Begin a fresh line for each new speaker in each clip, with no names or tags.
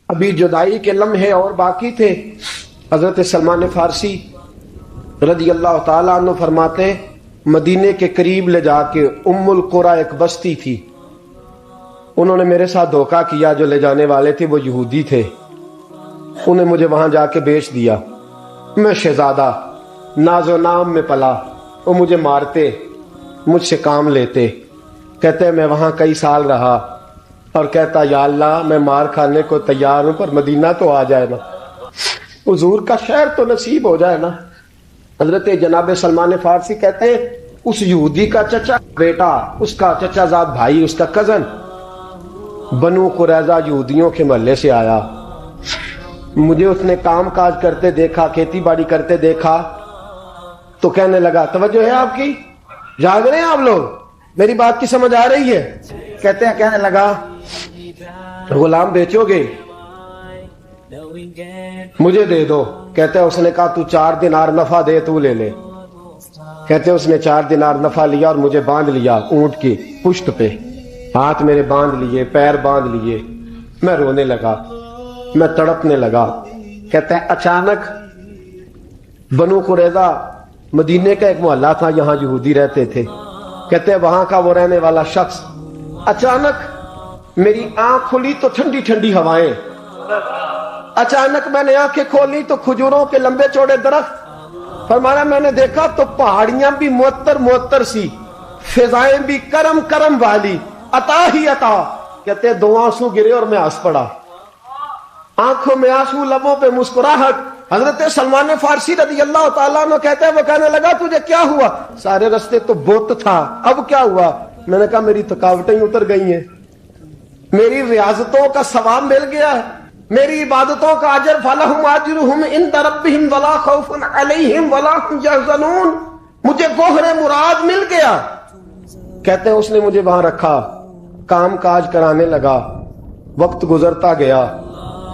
ابھی جدائی کے لمحے اور باقی تھے. حضرت سلمان فارسی رضی اللہ تعالیٰ عنہ فرماتے ہیں مدینے کے قریب لے جا کے ام القریٰ ایک بستی تھی, انہوں نے میرے ساتھ دھوکہ کیا. جو لے جانے والے تھے وہ یہودی تھے, انہیں مجھے وہاں جا کے بیچ دیا. میں شہزادہ ناز و نام میں پلا, وہ مجھے مارتے, مجھ سے کام لیتے. کہتے ہیں میں وہاں کئی سال رہا اور کہتا یا اللہ میں مار کھانے کو تیار ہوں پر مدینہ تو آ جائے نا, حضور کا شہر تو نصیب ہو جائے نا. حضرت جناب سلمان فارسی کہتے ہیں اس یہودی کا چچا بیٹا, اس کا چچا زاد بھائی, اس کا کزن بنو قریظہ یہودیوں کے محلے سے آیا. مجھے اس نے کام کاج کرتے دیکھا, کھیتی باڑی کرتے دیکھا تو کہنے لگا توجہ ہے آپ کی, جاگ رہے ہیں آپ لوگ, میری بات کی سمجھ آ رہی ہے؟ کہتے ہیں کہنے لگا غلام بیچو گے مجھے دے دو. کہتے ہیں اس نے کہا تو 4 دینار نفع دے تو لے لے. کہتے ہیں اس نے 4 دینار نفع لیا اور مجھے باندھ لیا اونٹ کی پشت پہ, ہاتھ میرے باندھ لیے, پیر باندھ لیے. میں رونے لگا, میں تڑپنے لگا. کہتے ہیں اچانک بنو قریظہ مدینے کا ایک محلہ تھا, یہاں یہودی رہتے تھے. کہتے ہیں وہاں کا وہ رہنے والا شخص اچانک میری آنکھ کھلی تو ٹھنڈی ٹھنڈی ہوائیں, اچانک میں نے آنکھیں کھولی تو کھجوروں کے لمبے چوڑے درخت. فرمایا میں نے دیکھا تو پہاڑیاں بھی معطر معطر سی, فضائیں بھی کرم کرم والی, عطا ہی عطا. کہتے ہیں 2 آنسو گرے اور میں ہنس پڑا, آنکھوں میں آنسو, لبوں پہ مسکراہٹ. حضرت سلمان فارسی رضی اللہ تعالیٰ عنہ کہتے ہیں وہ کہنے لگا تجھے کیا ہوا؟ سارے رستے تو بت تھا, اب کیا ہوا؟ میں نے کہا میری تھکاوٹیں اتر گئی ہیں, میری ریاضتوں کا ثواب مل گیا ہے, میری عبادتوں کا اجر فلہم اجرہم عند ربہم ولا خوف علیہم ولا هم یحزنون, مجھے گوہر مراد مل گیا. کہتے ہیں اس نے مجھے وہاں رکھا, کام کاج کرانے لگا. وقت گزرتا گیا.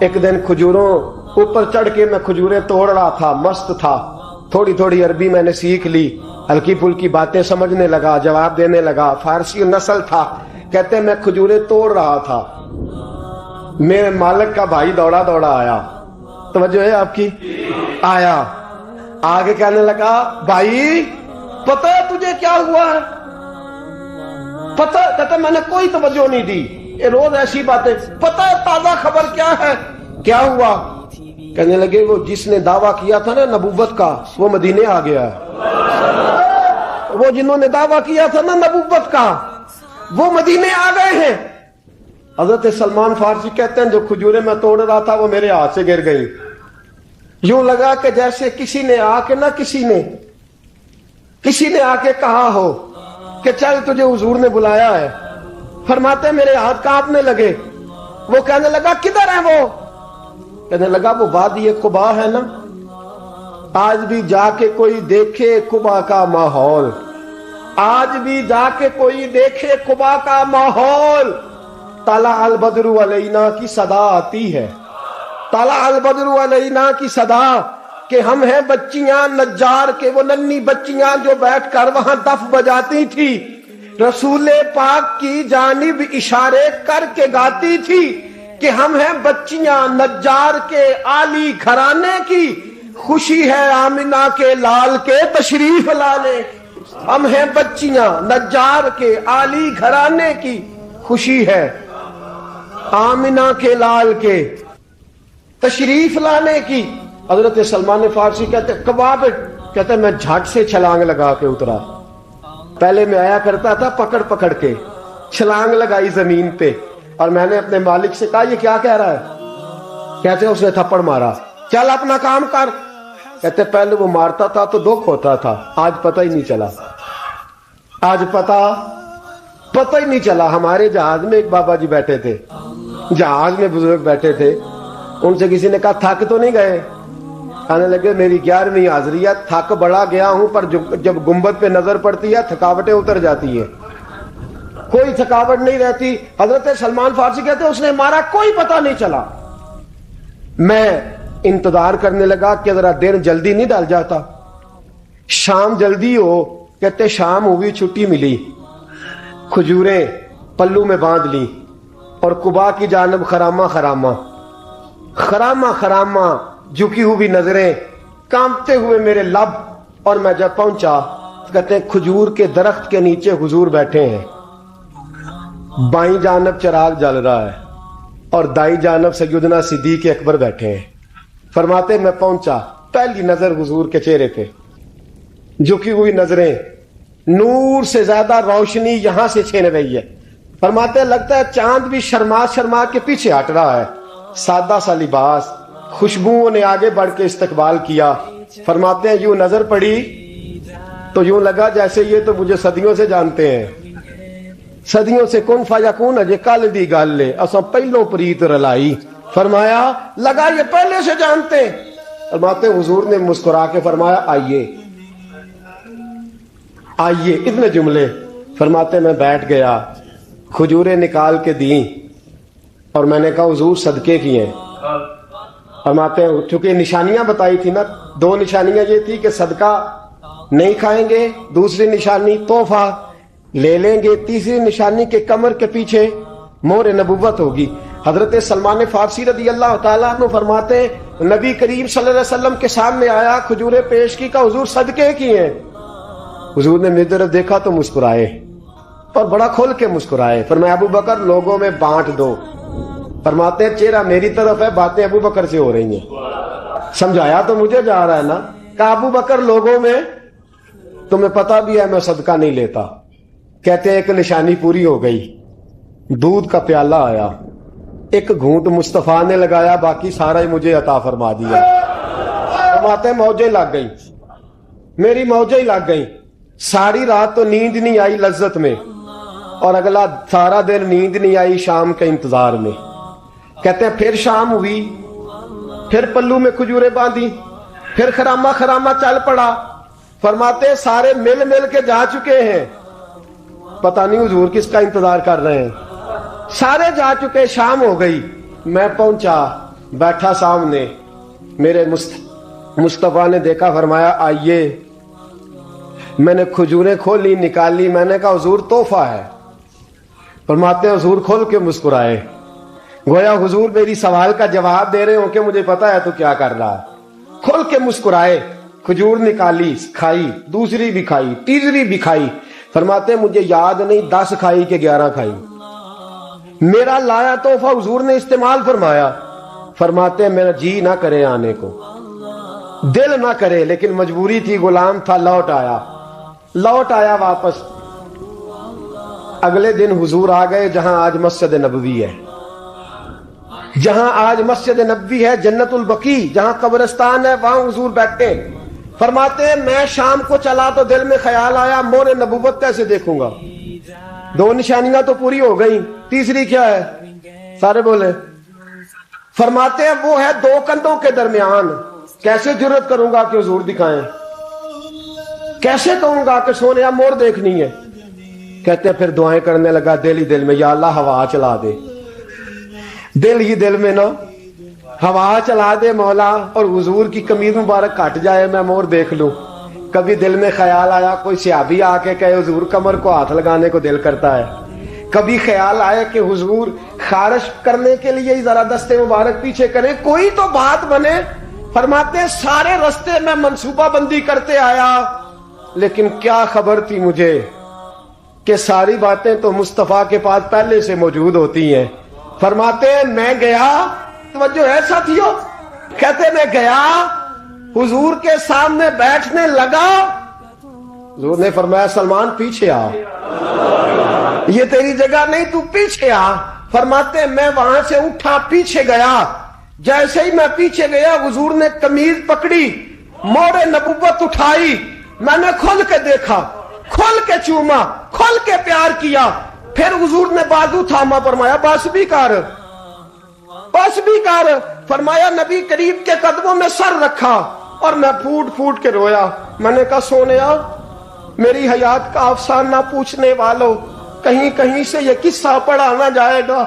ایک دن کھجوروں اوپر چڑھ کے میں کھجوریں توڑ رہا تھا, مست تھا. تھوڑی تھوڑی عربی میں نے سیکھ لی, ہلکی پھلکی باتیں سمجھنے لگا, جواب دینے لگا. فارسی نسل تھا. کہتے ہیں میں کھجوریں توڑ رہا تھا, میرے مالک کا بھائی دوڑا دوڑا آیا. توجہ ہے آپ کی؟ آیا, آگے کہنے لگا بھائی پتہ ہے تجھے کیا ہوا ہے؟ پتہ؟ کہتا میں نے کوئی توجہ نہیں دی, یہ روز ایسی باتیں. پتہ ہے تازہ خبر کیا ہے؟ کیا ہوا؟ کہنے لگے وہ جس نے دعویٰ کیا تھا نا نبوت کا وہ مدینے آ گیا. وہ جنہوں نے دعویٰ کیا تھا نا نبوت کا وہ مدینے آ گئے ہیں. حضرت سلمان فارسی کہتے ہیں جو کھجوریں میں توڑ رہا تھا وہ میرے ہاتھ سے گر گئی. یوں لگا کہ جیسے کسی نے آ کے کسی نے آ کے کہا ہو کہ چل تجھے حضور نے بلایا ہے. فرماتے میرے ہاتھ کانپنے لگے. وہ کہنے لگا کدھر ہے وہ؟ کہنے لگا وہ وادی قبا ہے نا, آج بھی جا کے کوئی دیکھے قبا کا ماحول, آج بھی جا کے کوئی دیکھے قبا کا ماحول. طلع البدر علینا کی صدا آتی ہے, طلع البدر علینا کی صدا, کہ ہم ہیں بچیاں نجار کے, وہ ننھی بچیاں جو بیٹھ کر وہاں دف بجاتی تھی, رسول پاک کی جانب اشارے کر کے گاتی تھی کہ ہم ہیں بچیاں نجار کے عالی گھرانے کی, خوشی ہے آمنہ کے لال کے تشریف لانے. ہم ہیں بچیاں نجار کے عالی گھرانے کی, خوشی ہے آمنہ کے لال کے تشریف لانے کی. حضرت سلمان فارسی کہتے کباب, کہتے میں جھٹ سے چھلانگ لگا کے اترا. پہلے میں آیا کرتا تھا پکڑ پکڑ کے, چھلانگ لگائی زمین پہ, اور میں نے اپنے مالک سے کہا یہ کیا کہہ رہا ہے؟ کہتے اس نے تھپڑ مارا, چل اپنا کام کر. کہتے پہلے وہ مارتا تھا تو دکھ ہوتا تھا, آج پتہ ہی نہیں چلا, آج پتہ ہی نہیں چلا. ہمارے جہاز میں ایک بابا جی بیٹھے تھے, جہاز میں بزرگ بیٹھے تھے, ان سے کسی نے کہا تھک تو نہیں گئے؟ کہنے لگے میری 11ویں حاضری ہے, تھک بڑا گیا ہوں پر جب گنبد پہ نظر پڑتی ہے تھکاوٹیں اتر جاتی ہیں, کوئی تھکاوٹ نہیں رہتی. حضرت سلمان فارسی کہتے اس نے مارا, کوئی پتہ نہیں چلا. میں انتظار کرنے لگا کہ ذرا دیر جلدی نہیں ڈال جاتا. شام جلدی ہو. کہتے شام ہوئی, چھٹی ملی, کھجوریں پلو میں باندھ لی اور قبا کی جانب خرامہ خرامہ خرامہ خرامہ جھکی ہوئی نظریں, کانپتے ہوئے میرے لب. اور میں جب پہنچا کہتے ہیں کھجور کے درخت کے نیچے حضور بیٹھے ہیں, بائیں جانب چراغ جل رہا ہے اور دائیں جانب سیدنا صدیق اکبر بیٹھے ہیں. فرماتے میں پہنچا, پہلی نظر حضور کے چہرے پہ, جھکی ہوئی نظریں, نور سے زیادہ روشنی یہاں سے چھین رہی ہے. فرماتے لگتا ہے چاند بھی شرما شرما کے پیچھے ہٹ رہا ہے. سادہ سا لباس, خوشبوؤں نے آگے بڑھ کے استقبال کیا. فرماتے ہیں یوں نظر پڑی تو یوں لگا جیسے یہ تو مجھے صدیوں سے جانتے ہیں, صدیوں سے کن فیکون اجے کل دی گل لے اساں پہلوں پریت رلائی. فرمایا لگا یہ پہلے سے جانتے ہیں. فرماتے حضور نے مسکرا کے فرمایا آئیے آئیے, اتنے جملے. فرماتے میں بیٹھ گیا, کھجوریں نکال کے دیں اور میں نے کہا حضور صدقے کی ہیں. فرماتے ہیں چونکہ نشانیاں بتائی تھی نا, 2 نشانیاں یہ تھی کہ صدقہ نہیں کھائیں گے, دوسری نشانی تحفہ لے لیں گے, تیسری نشانی کے کمر کے پیچھے مہر نبوت ہوگی. حضرت سلمان فارسی رضی اللہ تعالیٰ عنہ فرماتے ہیں نبی کریم صلی اللہ علیہ وسلم کے سامنے آیا, کھجوریں پیش کی, کا حضور صدقے کی ہیں. حضور نے میری طرف دیکھا تو مسکرائے اور بڑا کھول کے مسکرائے. فرمایا ابو بکر لوگوں میں بانٹ دو. فرماتے ہیں چہرہ میری طرف ہے, باتیں ابو بکر سے ہو رہی ہیں. سمجھایا تو مجھے جا رہا ہے نا. کہا ابو بکر لوگوں میں تمہیں پتا بھی ہے میں صدقہ نہیں لیتا. کہتے ہیں ایک نشانی پوری ہو گئی, دودھ کا پیالہ آیا, ایک گھونٹ مصطفیٰ نے لگایا, باقی سارا ہی مجھے عطا فرما دیا. فرماتے ہیں موجیں لگ گئی, میری موجیں لگ گئی. ساری رات تو نیند نہیں آئی لذت میں, اور اگلا سارا دن نیند نہیں آئی شام کے انتظار میں. کہتے ہیں پھر شام ہوئی, پھر پلو میں کھجوریں باندھی, پھر خرامہ خرامہ چل پڑا. فرماتے ہیں سارے مل مل کے جا چکے ہیں, پتہ نہیں حضور کس کا انتظار کر رہے ہیں. سارے جا چکے, شام ہو گئی. میں پہنچا, بیٹھا سامنے, میرے مصطفیٰ نے دیکھا, فرمایا آئیے. میں نے کھجوریں کھولی, نکالی, میں نے کہا حضور تحفہ ہے. فرماتے ہیں حضور کھول کے مسکرائے, گویا حضور میری سوال کا جواب دے رہے ہوں کہ مجھے پتا ہے تو کیا کر رہا ہے. کھول کے مسکرائے, کھجور نکالی, کھائی, دوسری بھی کھائی, تیسری بھی کھائی. فرماتے ہیں مجھے یاد نہیں 10 کھائی کہ 11 کھائی. میرا لایا تحفہ حضور نے استعمال فرمایا. فرماتے ہیں میرا جی نہ کرے آنے کو, دل نہ کرے, لیکن مجبوری تھی, غلام تھا, لوٹ آیا واپس. اگلے دن حضور آ گئے جہاں آج مسجد نبوی ہے, جہاں آج مسجد نبوی ہے, جنت البقیع جہاں قبرستان ہے, وہاں حضور بیٹھے. فرماتے ہیں میں شام کو چلا تو دل میں خیال آیا مہر نبوت کیسے دیکھوں گا. 2 نشانیاں تو پوری ہو گئی, تیسری کیا ہے, سارے بولے. فرماتے ہیں وہ ہے 2 کندھوں کے درمیان, کیسے جرت کروں گا کہ حضور دکھائیں, کیسے کہوں گا کہ سونیا مور دیکھنی ہے. کہتے ہیں پھر دعائیں کرنے لگا دل ہی دل میں, یا اللہ ہوا چلا دے, دل ہی دل میں نا ہوا چلا دے مولا, اور حضور کی قمیض مبارک کٹ جائے میں مور دیکھ لوں. کبھی دل میں خیال آیا کوئی صحابی آ کے کہے حضور کمر کو ہاتھ لگانے کو دل کرتا ہے. کبھی خیال آیا کہ حضور خارش کرنے کے لیے ہی ذرا دستے مبارک پیچھے کریں, کوئی تو بات بنے. فرماتے ہیں سارے رستے میں منصوبہ بندی کرتے آیا, لیکن کیا خبر تھی مجھے کہ ساری باتیں تو مصطفیٰ کے پاس پہلے سے موجود ہوتی ہیں. فرماتے ہیں میں گیا, توجہ ہے ساتھیوں, کہتے میں گیا حضور کے سامنے بیٹھنے لگا, حضور نے فرمایا سلمان پیچھے آ, یہ تیری جگہ نہیں, تو پیچھے آ. فرماتے ہیں میں وہاں سے اٹھا, پیچھے گیا. جیسے ہی میں پیچھے گیا حضور نے قمیض پکڑی, مہر نبوت اٹھائی, میں نے کھل کے دیکھا, کھل کے چوما, کھل کے پیار کیا. پھر حضور نے بازو تھاما, فرمایا بس بھی کر, بس بھی کر. فرمایا نبی کریم کے قدموں میں سر رکھا اور میں پھوٹ پھوٹ کے رویا. میں نے کہا سونیا میری حیات کا افسانہ پوچھنے والوں, کہیں کہیں سے یہ قصہ پڑھا نہ جائے گا.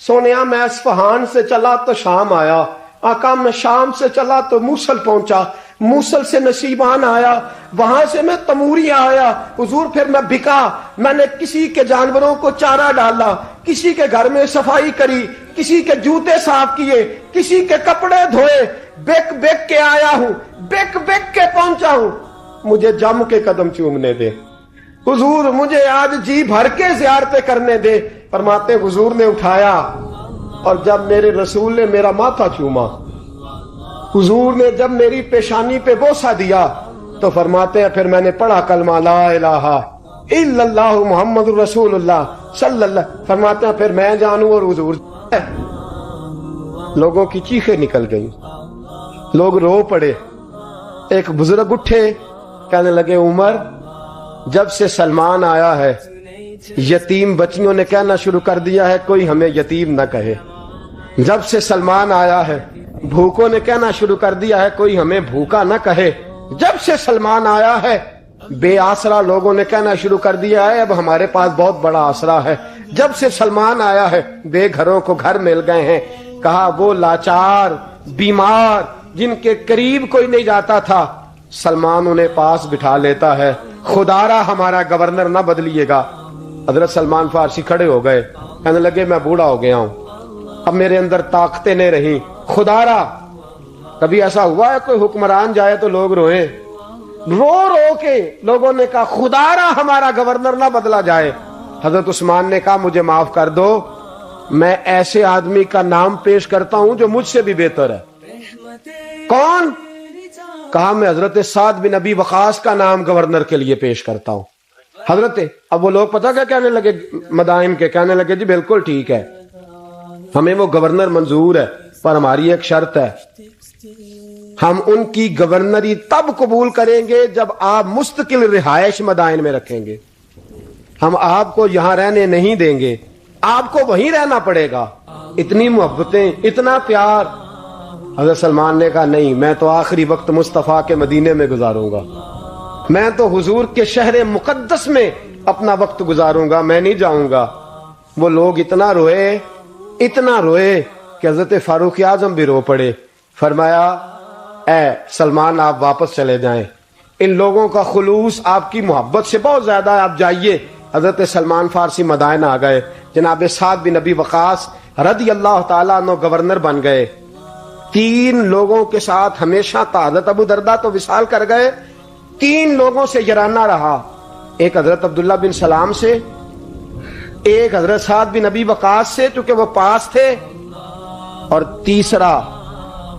سونیا میں اصفہان سے چلا تو شام آیا, آقا میں شام سے چلا تو موصل پہنچا. موصل سے نشیبان آیا, وہاں سے میں تموریا آیا حضور, پھر میں بکا, میں نے کسی کے جانوروں کو چارہ ڈالا, کسی کے گھر میں صفائی کری, کسی کے جوتے صاف کیے, کسی کے کپڑے دھوئے, بیک بیک کے آیا ہوں, بیک بیک کے پہنچا ہوں, مجھے جم کے قدم چومنے دے حضور, مجھے آج جی بھر کے زیارتیں کرنے دے. فرماتے حضور نے اٹھایا اور جب میرے رسول نے میرا ماتھا چوما, حضور نے جب میری پیشانی پہ بوسہ دیا تو فرماتے ہیں پھر میں نے پڑھا کلمہ لا الہ الا اللہ محمد رسول اللہ صلی اللہ. فرماتے ہیں پھر میں جانوں اور حضور. لوگوں کی چیخیں نکل گئیں, لوگ رو پڑے. ایک بزرگ اٹھے, کہنے لگے عمر, جب سے سلمان آیا ہے یتیم بچیوں نے کہنا شروع کر دیا ہے کوئی ہمیں یتیم نہ کہے. جب سے سلمان آیا ہے بھوکوں نے کہنا شروع کر دیا ہے کوئی ہمیں بھوکا نہ کہے. جب سے سلمان آیا ہے بے آسرا لوگوں نے کہنا شروع کر دیا ہے اب ہمارے پاس بہت بڑا آسرا ہے. جب سے سلمان آیا ہے بے گھروں کو گھر مل گئے ہیں. کہا وہ لاچار بیمار جن کے قریب کوئی نہیں جاتا تھا سلمان انہیں پاس بٹھا لیتا ہے. خدارا ہمارا گورنر نہ بدلیے گا. حضرت سلمان فارسی کھڑے ہو گئے, کہنے لگے میں بوڑھا ہو گیا ہوں, اب میرے اندر طاقتیں نہیں رہی. خدارا کبھی ایسا ہوا ہے کوئی حکمران جائے تو لوگ روئیں؟ رو رو کے لوگوں نے کہا خدارا ہمارا گورنر نہ بدلا جائے. حضرت عثمان نے کہا مجھے معاف کر دو, میں ایسے آدمی کا نام پیش کرتا ہوں جو مجھ سے بھی بہتر ہے. کون؟ کہا میں حضرت سعد بن ابی وقاص کا نام گورنر کے لیے پیش کرتا ہوں. حضرت اب وہ لوگ پتہ کیا کہنے لگے مدائن کے, کہنے لگے جی بالکل ٹھیک ہے, ہمیں وہ گورنر منظور ہے پر ہماری ایک شرط ہے, ہم ان کی گورنری تب قبول کریں گے جب آپ مستقل رہائش مدائن میں رکھیں گے. ہم آپ کو یہاں رہنے نہیں دیں گے, آپ کو وہیں رہنا پڑے گا. اتنی محبتیں, اتنا پیار. حضرت سلمان نے کہا نہیں, میں تو آخری وقت مصطفیٰ کے مدینے میں گزاروں گا, میں تو حضور کے شہر مقدس میں اپنا وقت گزاروں گا, میں نہیں جاؤں گا. وہ لوگ اتنا روئے کہ حضرت فاروق اعظم بھی رو پڑے. فرمایا اے سلمان آپ واپس چلے جائیں, ان لوگوں کا خلوص آپ کی محبت سے بہت زیادہ ہے, آپ جائیے. حضرت سلمان فارسی مدائن آ گئے. جناب سعد بن ابی وقاص رضی اللہ تعالیٰ عنہ گورنر بن گئے. 3 لوگوں کے ساتھ ہمیشہ تھا. حضرت ابو دردہ تو وصال کر گئے, 3 لوگوں سے یارانہ رہا. ایک حضرت عبداللہ بن سلام سے, ایک حضرت سعد بن ابی وقاص سے چونکہ وہ پاس تھے, اور تیسرا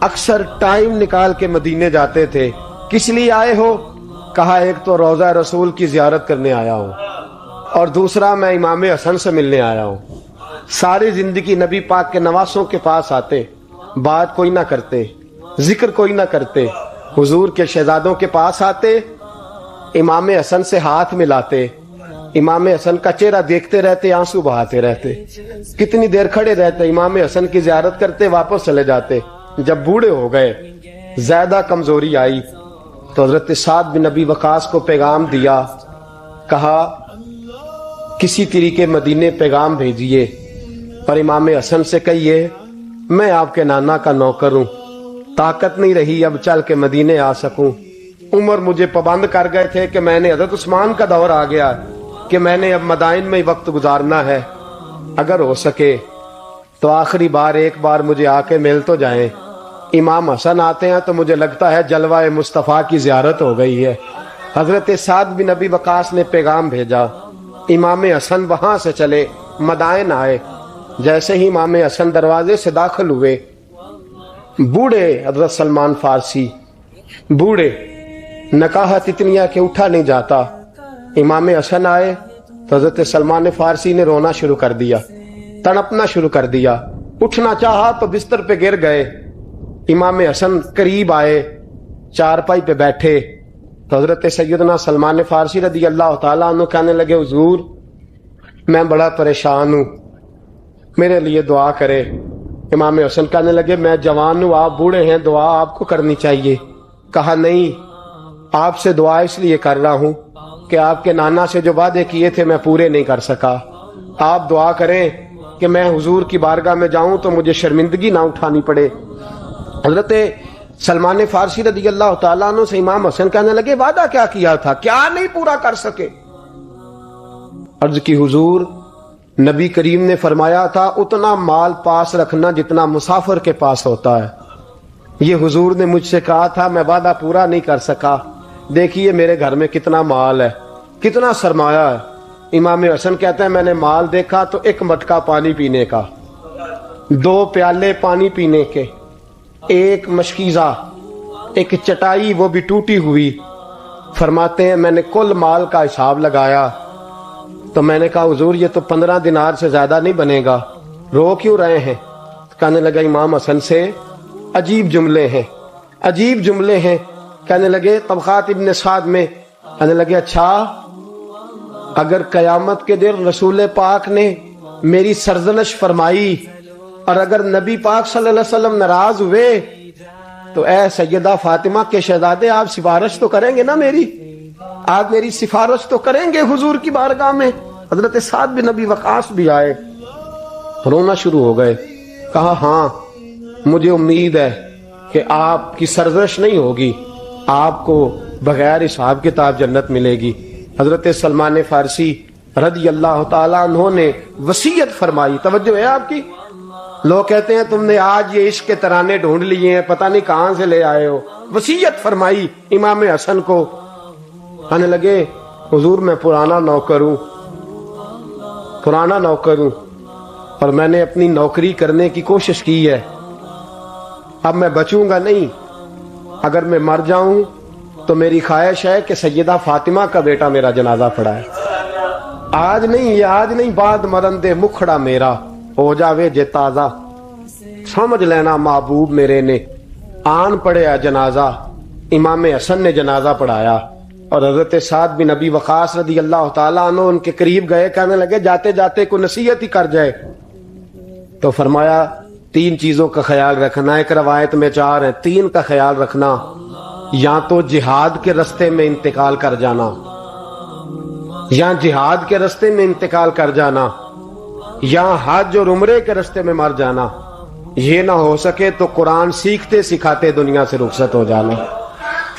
اکثر ٹائم نکال کے مدینے جاتے تھے. کس لیے آئے ہو؟ کہا ایک تو روضہ رسول کی زیارت کرنے آیا ہوں, اور دوسرا میں امام حسن سے ملنے آیا ہوں. ساری زندگی نبی پاک کے نواسوں کے پاس آتے, بات کوئی نہ کرتے, ذکر کوئی نہ کرتے. حضور کے شہزادوں کے پاس آتے, امام حسن سے ہاتھ ملاتے, امام حسن کا چہرہ دیکھتے رہتے, آنسو بہاتے رہتے. کتنی دیر کھڑے رہتے, امام حسن کی زیارت کرتے, واپس چلے جاتے. جب بوڑھے ہو گئے, زیادہ کمزوری آئی, تو حضرت سعد بن نبی وقاص کو پیغام دیا. کہا کسی طریقے مدینے پیغام بھیجیے اور امام حسن سے کہیے میں آپ کے نانا کا نوکر ہوں, طاقت نہیں رہی اب چل کے مدینے آ سکوں. عمر مجھے پابند کر گئے تھے کہ میں نے, حضرت عثمان کا دور آ گیا کہ میں نے اب مدائن میں ہی وقت گزارنا ہے. اگر ہو سکے تو آخری بار ایک بار مجھے آ کے مل تو جائیں. امام حسن آتے ہیں تو مجھے لگتا ہے جلوہ مصطفیٰ کی زیارت ہو گئی ہے. حضرت سعد بن ابی وقاص نے پیغام بھیجا, امام حسن وہاں سے چلے, مدائن آئے. جیسے ہی امام حسن دروازے سے داخل ہوئے, بوڑھے حضرت سلمان فارسی, بوڑھے, نکاحت اتنی ہے کہ اٹھا نہیں جاتا. امام حسن آئے تو حضرت سلمان فارسی نے رونا شروع کر دیا, تڑپنا شروع کر دیا. اٹھنا چاہا تو بستر پہ گر گئے. امام حسن قریب آئے, چارپائی پہ بیٹھے تو حضرت سیدنا سلمان فارسی رضی اللہ تعالیٰ عنہ کہنے لگے حضور میں بڑا پریشان ہوں, میرے لیے دعا کرے. امام حسن کہنے لگے میں جوان ہوں, آپ بوڑھے ہیں, دعا آپ کو کرنی چاہیے. کہا نہیں, آپ سے دعا اس لیے کر رہا ہوں کہ آپ کے نانا سے جو وعدے کیے تھے میں پورے نہیں کر سکا. آپ دعا کریں کہ میں حضور کی بارگاہ میں جاؤں تو مجھے شرمندگی نہ اٹھانی پڑے. حضرت سلمان فارسی رضی اللہ تعالیٰ عنہ سے امام حسن کہنے لگے وعدہ کیا کیا تھا، کیا نہیں پورا کر سکے؟ عرض کی حضور نبی کریم نے فرمایا تھا اتنا مال پاس رکھنا جتنا مسافر کے پاس ہوتا ہے۔ یہ حضور نے مجھ سے کہا تھا، میں وعدہ پورا نہیں کر سکا، دیکھیے میرے گھر میں کتنا مال ہے، کتنا سرمایہ ہے۔ امام حسن کہتے ہیں میں نے مال دیکھا تو ایک مٹکا پانی پینے کا، 2 پیالے پانی پینے کے، ایک مشکیزہ، ایک چٹائی وہ بھی ٹوٹی ہوئی۔ فرماتے ہیں میں نے کل مال کا حساب لگایا تو میں نے کہا حضور یہ تو 15 دینار سے زیادہ نہیں بنے گا، رو کیوں رہے ہیں؟ کہنے لگا امام حسن سے عجیب جملے ہیں، عجیب جملے ہیں۔ کہنے لگے طبقات ابن سعد میں، کہنے لگے اچھا اگر قیامت کے دن رسول پاک نے میری سرزنش فرمائی اور اگر نبی پاک صلی اللہ علیہ وسلم ناراض ہوئے تو اے سیدہ فاطمہ کے شہزادے آپ سفارش تو کریں گے نا میری، آپ میری سفارش تو کریں گے حضور کی بارگاہ میں؟ حضرت سعد بن نبی وقاص بھی آئے، رونا شروع ہو گئے، کہا ہاں مجھے امید ہے کہ آپ کی سرزنش نہیں ہوگی، آپ کو بغیر حساب کتاب جنت ملے گی۔ حضرت سلمان فارسی رضی اللہ تعالیٰ عنہ نے وصیت فرمائی، توجہ ہے آپ کی؟ لوگ کہتے ہیں تم نے آج یہ عشق کے ترانے ڈھونڈ لیے ہیں، پتہ نہیں کہاں سے لے آئے ہو۔ وصیت فرمائی امام حسن کو، کہنے لگے حضور میں پرانا نوکر ہوں، پرانا نوکر ہوں اور میں نے اپنی نوکری کرنے کی کوشش کی ہے، اب میں بچوں گا نہیں، اگر میں مر جاؤں تو میری خواہش ہے کہ سیدہ فاطمہ کا بیٹا میرا جنازہ پڑھائے، آج نہیں، یہ آج نہیں، بعد مرن دے مکھڑا میرا ہو جاوے جے تازہ، سمجھ لینا محبوب میرے نے آن پڑھیا جنازہ۔ امام حسن نے جنازہ پڑھایا اور حضرت سعد بن نبی وقاص رضی اللہ تعالیٰ عنہ ان کے قریب گئے، کہنے لگے جاتے جاتے کوئی نصیحت ہی کر جائے تو فرمایا 3 چیزوں کا خیال رکھنا، ایک روایت میں 4 ہیں، 3 کا خیال رکھنا، یا تو جہاد کے رستے میں انتقال کر جانا، یا جہاد کے رستے میں انتقال کر جانا، یا حج اور عمرے کے رستے میں مر جانا، یہ نہ ہو سکے تو قرآن سیکھتے سکھاتے دنیا سے رخصت ہو جانا۔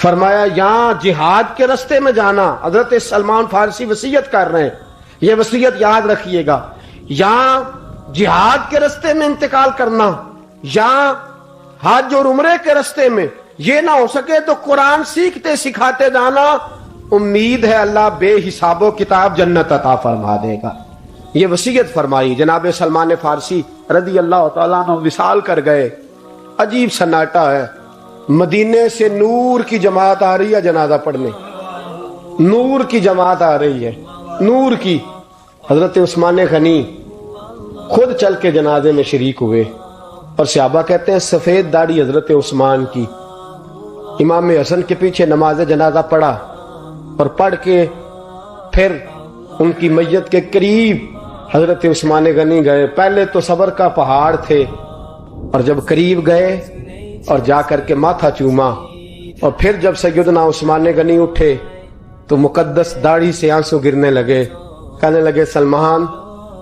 فرمایا یا جہاد کے رستے میں جانا، حضرت سلمان فارسی وصیت کر رہے ہیں، یہ وصیت یاد رکھیے گا، یا جہاد کے رستے میں انتقال کرنا، یا حج اور عمرے کے رستے میں، یہ نہ ہو سکے تو قرآن سیکھتے سکھاتے جانا، امید ہے اللہ بے حساب و کتاب جنت عطا فرما دے گا۔ یہ وصیت فرمائی۔ جناب سلمان فارسی رضی اللہ تعالیٰ عنہ وصال کر گئے، عجیب سناٹا ہے، مدینے سے نور کی جماعت آ رہی ہے جنازہ پڑھنے، نور کی جماعت آ رہی ہے، نور کی۔ حضرت عثمان غنی خود چل کے جنازے میں شریک ہوئے اور صحابہ کہتے ہیں سفید داڑھی حضرت عثمان کی۔ امام حسن کے پیچھے نماز جنازہ پڑھا اور پڑھ کے پھر ان کی میت کے قریب حضرت عثمان غنی گئے۔ پہلے تو صبر کا پہاڑ تھے اور جب قریب گئے اور جا کر کے ماتھا چوما، اور پھر جب سیدنا عثمان غنی اٹھے تو مقدس داڑھی سے آنسو گرنے لگے، کہنے لگے سلمان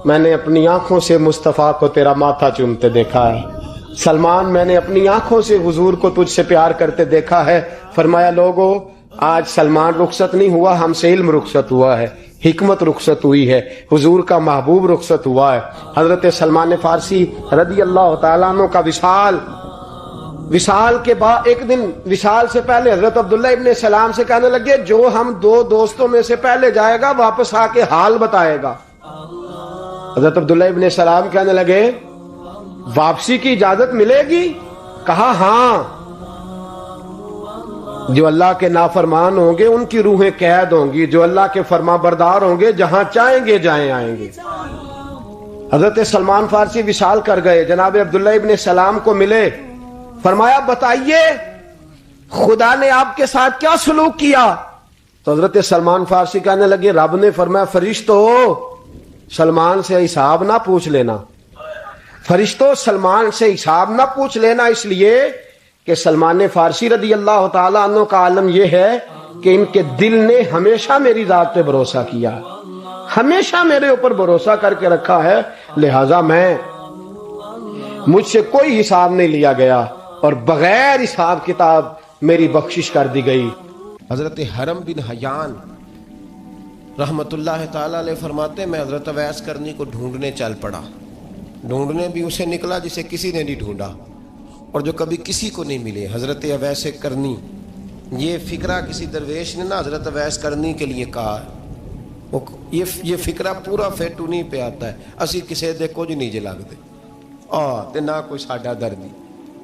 میں نے اپنی آنکھوں سے مصطفیٰ کو تیرا ماتھا چومتے دیکھا ہے، سلمان میں نے اپنی آنکھوں سے حضور کو تجھ سے پیار کرتے دیکھا ہے۔ فرمایا لوگو آج سلمان رخصت نہیں ہوا، ہم سے علم رخصت ہوا ہے، حکمت رخصت ہوئی ہے، حضور کا محبوب رخصت ہوا ہے۔ حضرت سلمان فارسی رضی اللہ تعالیٰ عنہ کا وصال کے بعد ایک دن وصال سے پہلے حضرت عبداللہ ابن سلام سے کہنے لگے جو ہم 2 دوستوں میں سے پہلے جائے گا واپس آ کے حال بتائے گا۔ حضرت عبداللہ ابن سلام کہنے لگے واپسی کی اجازت ملے گی؟ کہا ہاں، جو اللہ کے نافرمان ہوں گے ان کی روحیں قید ہوں گی، جو اللہ کے فرما بردار ہوں گے جہاں چاہیں گے جائیں آئیں گے۔ حضرت سلمان فارسی وصال کر گئے، جناب عبداللہ ابن سلام کو ملے، فرمایا بتائیے خدا نے آپ کے ساتھ کیا سلوک کیا؟ تو حضرت سلمان فارسی کہنے لگے رب نے فرمایا فرشتو سلمان سے حساب نہ پوچھ لینا، فرشتوں سلمان سے حساب نہ پوچھ لینا، اس لیے کہ سلمان فارسی رضی اللہ تعالیٰ عنہ کا عالم یہ ہے کہ ان کے دل نے ہمیشہ میری ذات پہ بھروسہ کیا، ہمیشہ میرے اوپر بھروسہ کر کے رکھا ہے، لہذا مجھ سے کوئی حساب نہیں لیا گیا اور بغیر حساب کتاب میری بخشش کر دی گئی۔ حضرت حرم بن حیان رحمت اللہ تعالی علیہ فرماتے ہیں میں حضرت اویس کرنی کو ڈھونڈنے چل پڑا۔ ڈھونڈنے بھی اسے نکلا جسے کسی نے نہیں ڈھونڈا اور جو کبھی کسی کو نہیں ملے۔ حضرت اویس کرنی، یہ فکرہ کسی درویش نے نا حضرت اویس کرنی کے لیے کہا ہے، یہ فکرہ پورا فیٹونی پہ آتا ہے، اسی کسی دے کچھ نہیں جے لگتے تے نہ کوئی ساڈا دردی،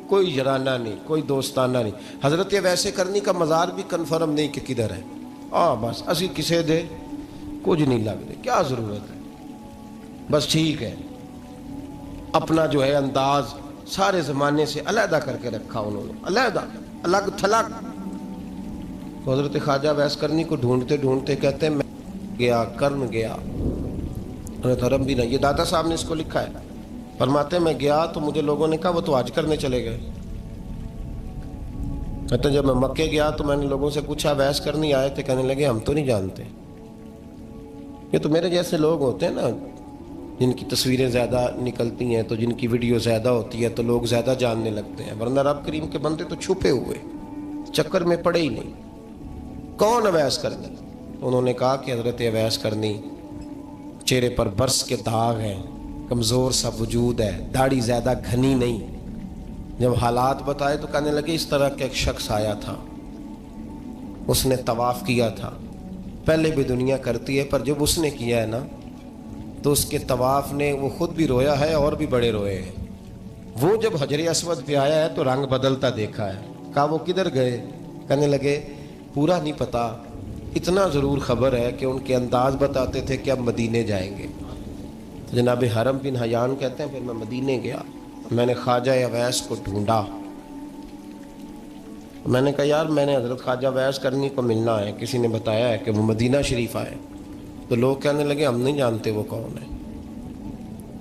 کوئی جرانہ نہیں، کوئی دوستانہ نہیں۔ حضرت اویس کرنی کا مزار بھی کنفرم نہیں کہ کدھر ہے، بس اسی کسی دے کچھ نہیں لگتے، کیا ضرورت ہے، بس ٹھیک ہے۔ اپنا جو ہے انداز سارے زمانے سے علیحدہ کر کے رکھا انہوں نے، علیحدہ، الگ تھلگ۔ تو حضرت خواجہ اویس کرنی کو ڈھونڈتے ڈھونڈتے کہتے ہیں میں گیا، کرن گیا۔ حضرت حرم بھی نہیں، یہ دادا صاحب نے اس کو لکھا ہے، فرماتے ہیں میں گیا تو مجھے لوگوں نے کہا وہ تو حج کرنے چلے گئے۔ کہتے ہیں جب میں مکے گیا تو میں نے لوگوں سے پوچھا اویس کرنی آئے تھے؟ کہنے لگے ہم تو نہیں جانتے۔ یہ تو میرے جیسے لوگ ہوتے ہیں نا جن کی تصویریں زیادہ نکلتی ہیں تو جن کی ویڈیو زیادہ ہوتی ہے تو لوگ زیادہ جاننے لگتے ہیں، ورنہ رب کریم کے بندے تو چھپے ہوئے چکر میں پڑے ہی نہیں۔ کون اویس کرنی؟ انہوں نے کہا کہ حضرت اویس کرنی، چہرے پر برس کے داغ ہیں، کمزور سا وجود ہے، داڑھی زیادہ گھنی نہیں۔ جب حالات بتائے تو کہنے لگے اس طرح کا ایک شخص آیا تھا، اس نے طواف کیا تھا، پہلے بھی دنیا کرتی ہے پر جب اس نے کیا ہے نا تو اس کے طواف نے وہ خود بھی رویا ہے اور بھی بڑے روئے ہیں۔ وہ جب حجر اسود پہ آیا ہے تو رنگ بدلتا دیکھا ہے۔ کہا وہ کدھر گئے؟ کہنے لگے پورا نہیں پتا، اتنا ضرور خبر ہے کہ ان کے انداز بتاتے تھے کہ اب مدینے جائیں گے۔ جناب حرم بن حیان کہتے ہیں پھر میں مدینے گیا، میں نے خواجہ اویس کو ڈھونڈا۔ میں نے کہا یار میں نے حضرت خواجہ اویس کرنی کو ملنا ہے، کسی نے بتایا ہے کہ وہ مدینہ شریف آئے۔ تو لوگ کہنے لگے ہم نہیں جانتے وہ کون ہے۔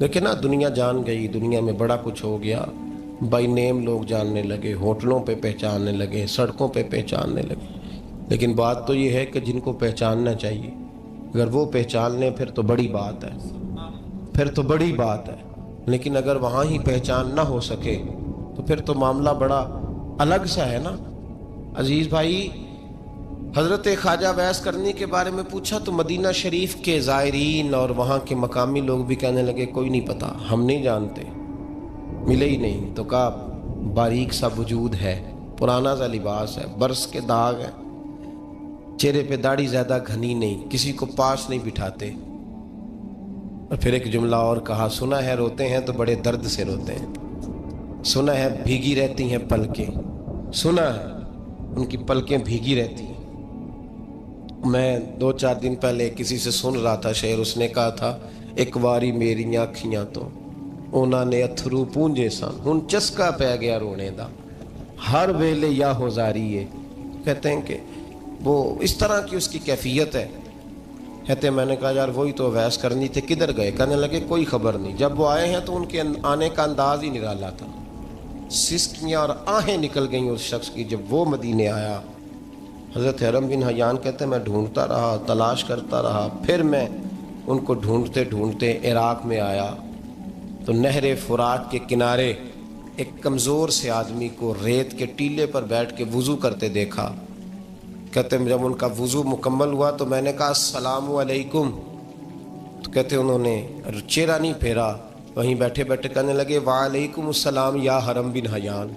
لیکن نا دنیا جان گئی، دنیا میں بڑا کچھ ہو گیا، بائی نیم لوگ جاننے لگے، ہوٹلوں پہ پہچاننے لگے، سڑکوں پہ پہچاننے لگے۔ لیکن بات تو یہ ہے کہ جن کو پہچاننا چاہیے اگر وہ پہچان لیں پھر تو بڑی بات ہے، پھر تو بڑی بات ہے۔ لیکن اگر وہاں ہی پہچان نہ ہو سکے تو پھر تو معاملہ بڑا الگ سا ہے نا۔ عزیز بھائی، حضرت خواجہ اویس کرنی کے بارے میں پوچھا تو مدینہ شریف کے زائرین اور وہاں کے مقامی لوگ بھی کہنے لگے کوئی نہیں پتا، ہم نہیں جانتے، ملے ہی نہیں۔ تو کہا باریک سا وجود ہے، پرانا سا لباس ہے، برس کے داغ ہے، چہرے پہ داڑھی زیادہ گھنی نہیں، کسی کو پاس نہیں بٹھاتے۔ اور پھر ایک جملہ اور کہا، سنا ہے روتے ہیں تو بڑے درد سے روتے ہیں، سنا ہے بھیگی رہتی ہیں پلکیں، سنا ہے ان کی پلکیں بھیگی رہتی ہیں۔ میں 2-4 دن پہلے کسی سے سن رہا تھا شعر، اس نے کہا تھا ایک واری میری آنکھیاں تو انہوں نے اتھرو پونجے سن، ہن چسکا پہ گیا رونے دا، ہر ویلے یا ہوزاری ہے۔ کہتے ہیں کہ وہ اس طرح کی اس کی کیفیت ہے۔ کہتے ہیں میں نے کہا یار وہی تو اویس کرنی تھے، کدھر گئے؟ کہنے لگے کوئی خبر نہیں۔ جب وہ آئے ہیں تو ان کے آنے کا انداز ہی نرالا تھا، سسکیاں اور آہیں نکل گئیں اس شخص کی جب وہ مدینے آیا۔ حضرت حرم بن حیان کہتے ہیں میں ڈھونڈتا رہا، تلاش کرتا رہا، پھر میں ان کو ڈھونڈتے ڈھونڈتے عراق میں آیا تو نہر فرات کے کنارے ایک کمزور سے آدمی کو ریت کے ٹیلے پر بیٹھ کے وضو کرتے دیکھا۔ کہتے ہیں جب ان کا وضو مکمل ہوا تو میں نے کہا السلام علیکم، تو کہتے ہیں انہوں نے چہرہ نہیں پھیرا، وہیں بیٹھے بیٹھے کہنے لگے وعلیکم السلام یا حرم بن حیان،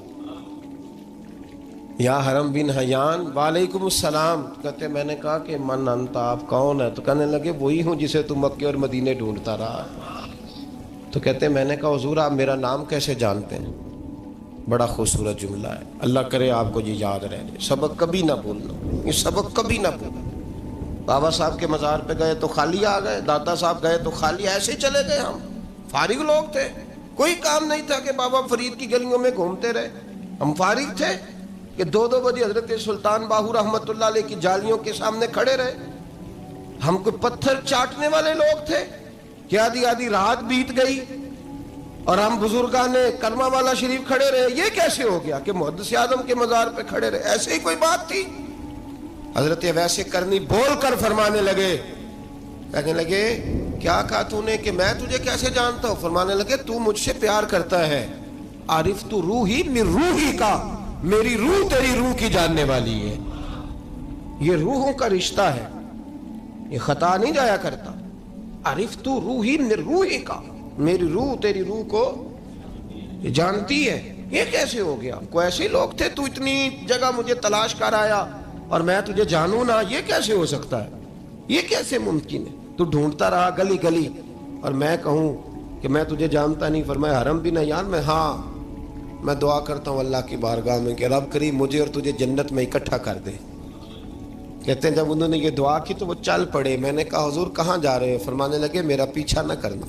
یا حرم بن حیان وعلیکم السلام۔ کہتے میں نے کہا کہ من انت، آپ کون ہے؟ تو کہنے لگے وہی ہوں جسے تم مکے اور مدینے ڈھونڈتا رہا۔ تو کہتے میں نے کہا حضور آپ میرا نام کیسے جانتے ہیں؟ بڑا خوبصورت جملہ ہے، اللہ کرے آپ کو یہ یاد رہ جائے، سبق کبھی نہ بھولنا، یہ سبق کبھی نہ بھولنا۔ بابا صاحب کے مزار پہ گئے تو خالی آ گئے، داتا صاحب گئے تو خالی، ایسے ہی چلے گئے۔ ہم فارغ لوگ تھے، کوئی کام نہیں تھا کہ بابا فرید کی گلیوں میں گھومتے رہے، ہم فارغ تھے کہ 2-2 بجے حضرت سلطان باہو رحمت اللہ علیہ کی جالیوں کے سامنے کھڑے رہے۔ ہم کوئی پتھر چاٹنے والے لوگ تھے کہ آدھی آدھی رات بیت گئی اور ہم بزرگان کرما والا شریف کھڑے رہے؟ یہ کیسے ہو گیا کہ محدث اعظم کے مزار پہ کھڑے رہے؟ ایسے ہی کوئی بات تھی؟ حضرت اویس کرنی بول کر فرمانے لگے، کہنے لگے کیا کہا تو نے کہ میں تجھے کیسے جانتا ہوں؟ فرمانے لگے تو مجھ سے پیار کرتا ہے، عرفت روحی من روحی کا، میری روح تیری روح کی جاننے والی ہے. یہ روحوں کا رشتہ ہے، یہ خطا نہیں جایا کرتا. عرفت روحی من روحی کا، میری روح تیری روح کو جانتی ہے. یہ کیسے ہو گیا؟ کوئی ایسے لوگ تھے تو اتنی جگہ مجھے تلاش کر آیا اور میں تجھے جانوں نہ؟ یہ کیسے ہو سکتا ہے؟ یہ کیسے ممکن ہے؟ تو ڈھونڈتا رہا گلی گلی اور میں کہوں کہ میں تجھے جانتا نہیں؟ فرمایا حرم بھی نہ جان میں، ہاں میں دعا کرتا ہوں اللہ کی بارگاہ میں کہ رب کریم مجھے اور تجھے جنت میں اکٹھا کر دے. کہتے ہیں جب انہوں نے یہ دعا کی تو وہ چل پڑے. میں نے کہا حضور کہاں جا رہے ہیں؟ فرمانے لگے میرا پیچھا نہ کرنا،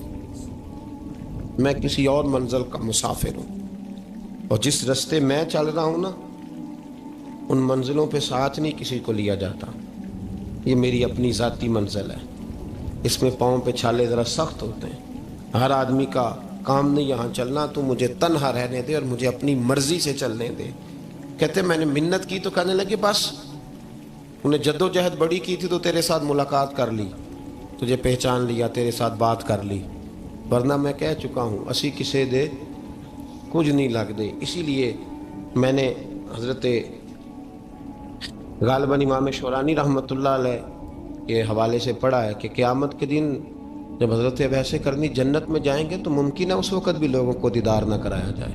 میں کسی اور منزل کا مسافر ہوں، اور جس رستے میں چل رہا ہوں نا ان منزلوں پہ ساتھ نہیں کسی کو لیا جاتا. یہ میری اپنی ذاتی منزل ہے، اس میں پاؤں پہ چھالے ذرا سخت ہوتے ہیں. ہر آدمی کا کام نہیں یہاں چلنا، تو مجھے تنہا رہنے دے اور مجھے اپنی مرضی سے چلنے دے. کہتے میں نے منت کی تو کہنے لگے بس انہیں جد و جہد بڑی کی تھی تو تیرے ساتھ ملاقات کر لی، تجھے پہچان لیا، تیرے ساتھ بات کر لی، ورنہ میں کہہ چکا ہوں اسی کسے دے کچھ نہیں لگ دے. اسی لیے میں نے حضرت غالباً امام شورانی رحمۃ اللہ علیہ کے حوالے سے پڑھا ہے کہ قیامت کے دن جب حضرت ویسے کرنی جنت میں جائیں گے تو ممکن ہے اس وقت بھی لوگوں کو دیدار نہ کرایا جائے،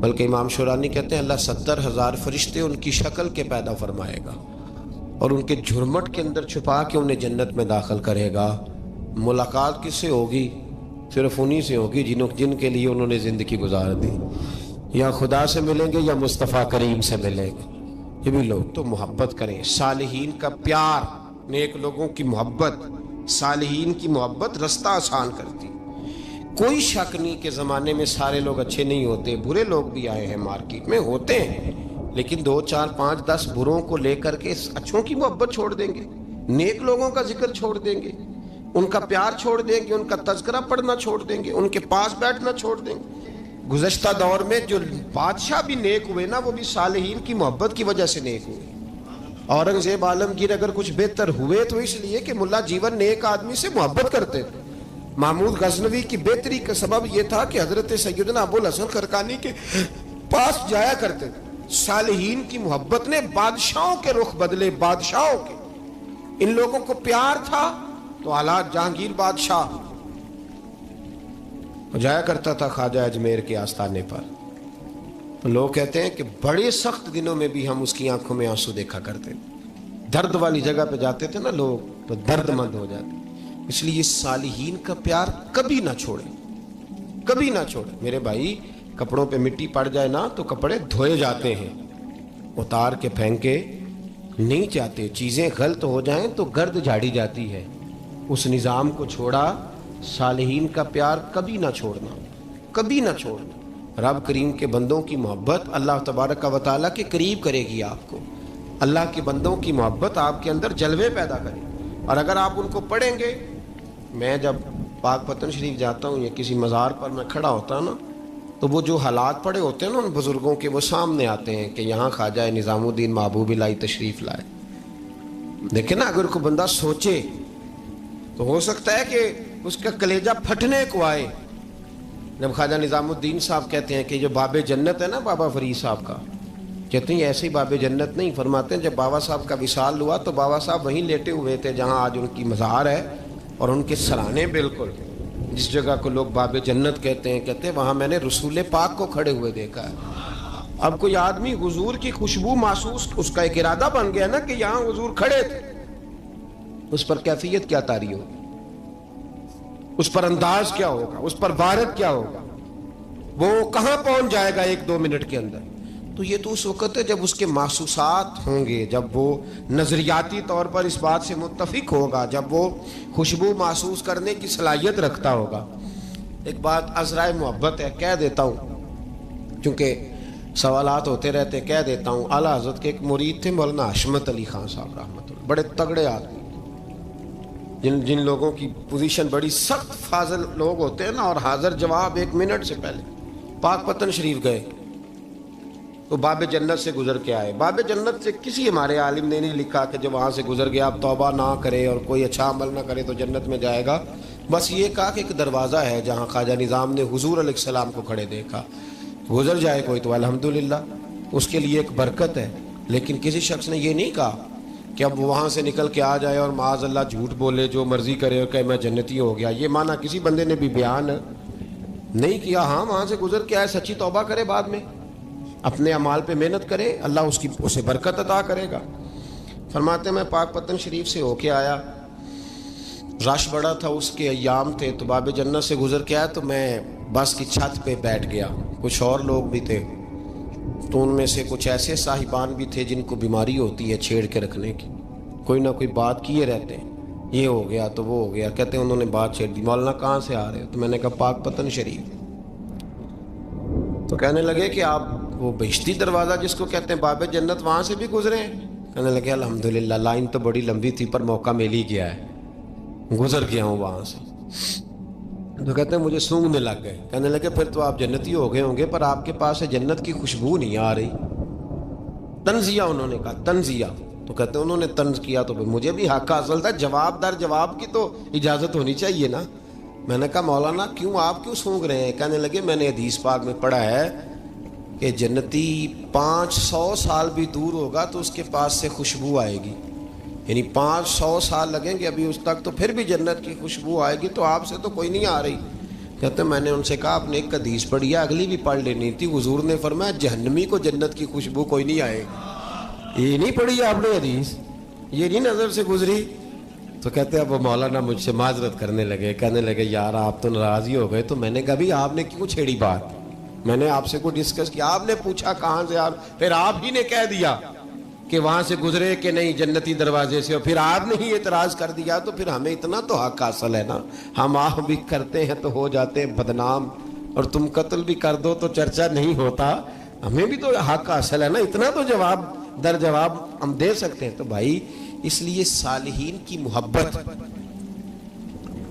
بلکہ امام شورانی کہتے ہیں اللہ 70,000 فرشتے ان کی شکل کے پیدا فرمائے گا اور ان کے جھرمٹ کے اندر چھپا کے انہیں جنت میں داخل کرے گا. ملاقات کس سے ہوگی؟ صرف انہی سے ہوگی جن کے لیے انہوں نے زندگی گزار دی. یا خدا سے ملیں گے یا مصطفیٰ کریم سے ملیں گے. یہ بھی لوگ تو محبت کریں. صالحین کا پیار، نیک لوگوں کی محبت، صالحین کی محبت رستہ آسان کرتی. کوئی شک نہیں کہ زمانے میں سارے لوگ اچھے نہیں ہوتے، برے لوگ بھی آئے ہیں مارکیٹ میں، ہوتے ہیں، لیکن 2 4 5 10 بروں کو لے کر کے اچھوں کی محبت چھوڑ دیں گے، نیک لوگوں کا ذکر چھوڑ دیں گے، ان کا پیار چھوڑ دیں گے، ان کا تذکرہ پڑھنا چھوڑ دیں گے، ان کے پاس بیٹھنا چھوڑ دیں گے. گزشتہ دور میں جو بادشاہ بھی نیک ہوئے نا وہ بھی صالحین کی محبت کی وجہ سے نیک ہوئے. اورنگزیب عالمگیر اگر کچھ بہتر ہوئے تو اس لیے کہ ملا جیون نیک آدمی سے محبت کرتے تھے. محمود غزنوی کی بہتری کا سبب یہ تھا کہ حضرت سیدنا ابوالحسن خرقانی کے پاس جایا کرتے تھے. صالحین کی محبت نے بادشاہوں کے رخ بدلے، بادشاہوں کے. ان لوگوں کو پیار تھا تو حالات جہانگیر بادشاہ جایا کرتا تھا خواجہ اجمیر کے آستانے پر، تو لوگ کہتے ہیں کہ بڑے سخت دنوں میں بھی ہم اس کی آنکھوں میں آنسو دیکھا کرتے. درد والی جگہ پہ جاتے تھے نا لوگ تو درد مند ہو جاتے. اس لیے صالحین کا پیار کبھی نہ چھوڑیں، کبھی نہ چھوڑیں. میرے بھائی کپڑوں پہ مٹی پڑ جائے نا تو کپڑے دھوئے جاتے ہیں، اتار کے پھینکے نہیں جاتے. چیزیں غلط ہو جائیں تو گرد جھاڑی جاتی ہے. اس نظام کو چھوڑا. صالحین کا پیار کبھی نہ چھوڑنا، کبھی نہ چھوڑنا. رب کریم کے بندوں کی محبت اللہ تبارک و تعالیٰ کے قریب کرے گی آپ کو. اللہ کے بندوں کی محبت آپ کے اندر جلوے پیدا کرے. اور اگر آپ ان کو پڑھیں گے، میں جب پاک پتن شریف جاتا ہوں یا کسی مزار پر میں کھڑا ہوتا ہوں نا تو وہ جو حالات پڑے ہوتے ہیں نا ان بزرگوں کے، وہ سامنے آتے ہیں کہ یہاں خواجہ نظام الدین محبوب الہی تشریف لائے. دیکھیں نا اگر کوئی بندہ سوچے تو ہو سکتا ہے کہ اس کا کلیجہ پھٹنے کو آئے. جب خواجہ نظام الدین صاحب کہتے ہیں کہ جو باب جنت ہے نا بابا فرید صاحب کا، کہتے ہیں ایسے ہی باب جنت نہیں. فرماتے ہیں جب بابا صاحب کا وصال ہوا تو بابا صاحب وہیں لیٹے ہوئے تھے جہاں آج ان کی مزار ہے، اور ان کے سرانے بالکل جس جگہ کو لوگ باب جنت کہتے ہیں وہاں میں نے رسول پاک کو کھڑے ہوئے دیکھا ہے. اب کوئی آدمی حضور کی خوشبو محسوس، اس کا ایک ارادہ بن گیا نا کہ یہاں حضور کھڑے تھے، اس پر کیفیت کیا طاری ہوگی، اس پر انداز کیا ہوگا، اس پر وارد کیا ہوگا، وہ کہاں پہنچ جائے گا 1-2 منٹ کے اندر. تو یہ تو اس وقت ہے جب اس کے محسوسات ہوں گے، جب وہ نظریاتی طور پر اس بات سے متفق ہوگا، جب وہ خوشبو محسوس کرنے کی صلاحیت رکھتا ہوگا. ایک بات عذرائے محبت ہے، کہہ دیتا ہوں چونکہ سوالات ہوتے رہتے، کہہ دیتا ہوں. اعلیٰ حضرت کے ایک مرید تھے مولانا حشمت علی خان صاحب رحمۃ اللہ، بڑے تگڑے آدمی، جن لوگوں کی پوزیشن بڑی سخت فاضل لوگ ہوتے ہیں نا، اور حاضر جواب 1 منٹ سے پہلے. پاک پتن شریف گئے تو باب جنت سے گزر کے آئے. باب جنت سے کسی ہمارے عالم نے نہیں لکھا کہ جب وہاں سے گزر گیا آپ توبہ نہ کرے اور کوئی اچھا عمل نہ کرے تو جنت میں جائے گا. بس یہ کہا کہ ایک دروازہ ہے جہاں خواجہ نظام نے حضور علیہ السلام کو کھڑے دیکھا. گزر جائے کوئی تو الحمدللہ، اس کے لیے ایک برکت ہے. لیکن کسی شخص نے یہ نہیں کہا کہ اب وہاں سے نکل کے آ جائے اور معاذ اللہ جھوٹ بولے، جو مرضی کرے اور کہ میں جنتی ہو گیا. یہ معنی کسی بندے نے بھی بیان نہیں کیا. ہاں وہاں سے گزر کے آئے، سچی توبہ کرے، بعد میں اپنے اعمال پہ محنت کرے، اللہ اسے برکت عطا کرے گا. فرماتے ہیں میں پاک پتن شریف سے ہو کے آیا، رش بڑا تھا، اس کے ایام تھے، تو باب جنت سے گزر کے آیا تو میں بس کی چھت پہ بیٹھ گیا. کچھ اور لوگ بھی تھے، تو ان میں سے کچھ ایسے صاحبان بھی تھے جن کو بیماری ہوتی ہے چھیڑ کے رکھنے کی، کوئی نہ کوئی بات کیے رہتے ہیں، یہ ہو گیا تو وہ ہو گیا. کہتے ہیں انہوں نے بات چھیڑ دی، مولانا کہاں سے آ رہے ہو؟ تو میں نے کہا پاک پتن شریف. تو کہنے لگے کہ آپ وہ بہشتی دروازہ جس کو کہتے ہیں باب جنت، وہاں سے بھی گزرے ہیں؟ کہنے لگے الحمدللہ، لائن تو بڑی لمبی تھی پر موقع مل ہی گیا ہے، گزر گیا ہوں وہاں سے. تو کہتے ہیں مجھے سونگنے لگ گئے. کہنے لگے پھر تو آپ جنتی ہو گئے ہوں گے، پر آپ کے پاس سے جنت کی خوشبو نہیں آ رہی. تنزیہ، انہوں نے کہا تنزیہ. تو کہتے ہیں انہوں نے طنز کیا تو پھر مجھے بھی حق حاصل تھا، جواب در جواب کی تو اجازت ہونی چاہیے نا. میں نے کہا مولانا کیوں، آپ کیوں سونگ رہے ہیں؟ کہنے لگے میں نے حدیث پاک میں پڑھا ہے کہ جنتی 500 سال بھی دور ہوگا تو اس کے پاس سے خوشبو آئے گی، یعنی 500 سال لگیں گے ابھی اس تک، تو پھر بھی جنت کی خوشبو آئے گی، تو آپ سے تو کوئی نہیں آ رہی. کہتے ہیں میں نے ان سے کہا آپ نے ایک حدیث پڑھی ہے، اگلی بھی پڑھ لینی تھی. حضور نے فرمایا جہنمی کو جنت کی خوشبو کوئی نہیں آئے گی. یہ نہیں پڑھی ہے آپ نے حدیث؟ یہ نہیں نظر سے گزری؟ تو کہتے ہیں اب وہ مولانا مجھ سے معذرت کرنے لگے، کہنے لگے یار آپ تو ناراض ہی ہو گئے. تو میں نے کہا بھی آپ نے کیوں چھیڑی بات؟ میں نے آپ سے کوئی ڈسکس کیا؟ آپ نے پوچھا کہاں سے، آپ پھر آپ ہی نے کہہ دیا کہ وہاں سے گزرے کہ نہیں جنتی دروازے سے، اور پھر آپ نے ہی اعتراض کر دیا. تو پھر ہمیں اتنا تو حق حاصل ہے نا، ہم آپ بھی کرتے ہیں تو ہو جاتے ہیں بدنام، اور تم قتل بھی کر دو تو چرچا نہیں ہوتا. ہمیں بھی تو حق حاصل ہے نا، اتنا تو جواب در جواب ہم دے سکتے ہیں. تو بھائی اس لیے صالحین کی محبت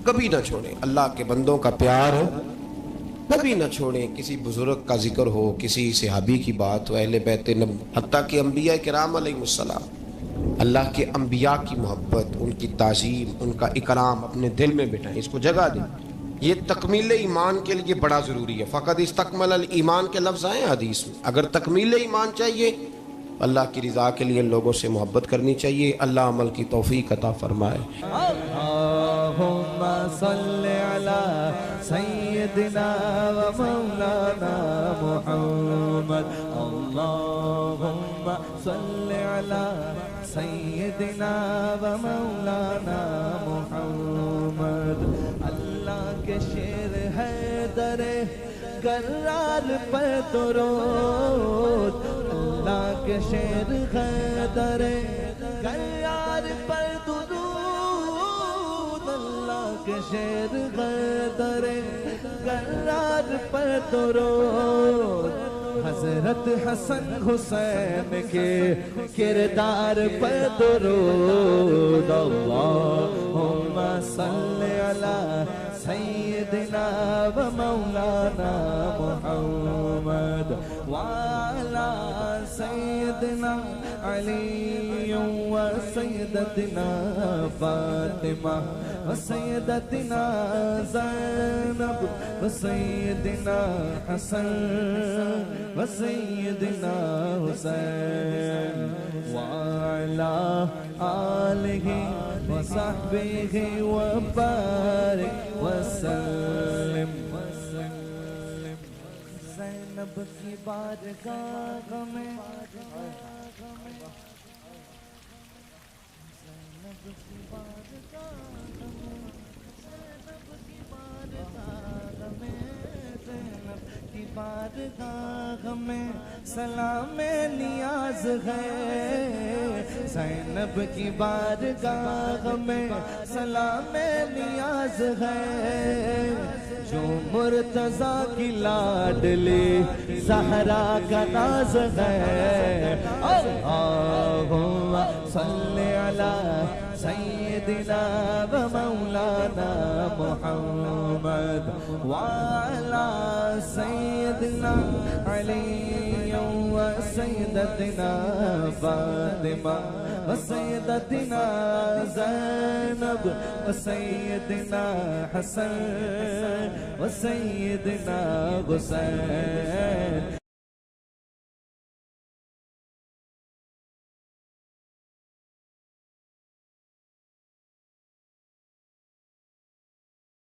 کبھی نہ چھوڑیں، اللہ کے بندوں کا پیار کبھی نہ چھوڑیں. کسی بزرگ کا ذکر ہو، کسی صحابی کی بات ہو، اہل بیت نبی، حتیٰ کہ انبیاء کرام علیہ السلام، اللہ کے انبیاء کی محبت، ان کی تعظیم، ان کا اکرام اپنے دل میں بٹھائیں، اس کو جگہ دیں. یہ تکمیل ایمان کے لیے بڑا ضروری ہے. فقط استکمل الایمان کے لفظ آئے حدیث میں. اگر تکمیل ایمان چاہیے، اللہ کی رضا کے لیے لوگوں سے محبت کرنی چاہیے. اللہ عمل کی توفیق عطا فرمائے.
اللہم صلی علی سیدنا و مولانا محمد. اللہم صلی علی سیدنا و مولانا محمد. اللہ کے شیر ہے در کرار پر درود، اللہ کے شیر ہے در کرار پر درود، اللہ کے شیر ہے در کرار پر درود. حضرت حسن حسین کے کردار پر درود. اللہم صلی علی سیدنا و مولانا محمد وعلی سیدنا علی و سیدتنا فاطمہ و سیدتنا زینب و سیدنا حسن و سیدنا حسین وعلی آلہ و صحبہ و بارک وسلم. زینب کی بارگاہ میں، زینب کی بارگاہ میں، زینب کی بارگاہ میں، زینب کی بارگاہ میں سلام نیاز ہے. زینب کی بارگاہ میں سلام نیاز ہے. جو مرتضیٰ کی لاڈلی زہرا کا ناز ہے. اللہم صلی علی سیدنا و مولانا محمد وعلی سیدنا علی و سیدتنا فاطمہ وسيدتنا زينب وسيدنا حسن وسيدنا حسين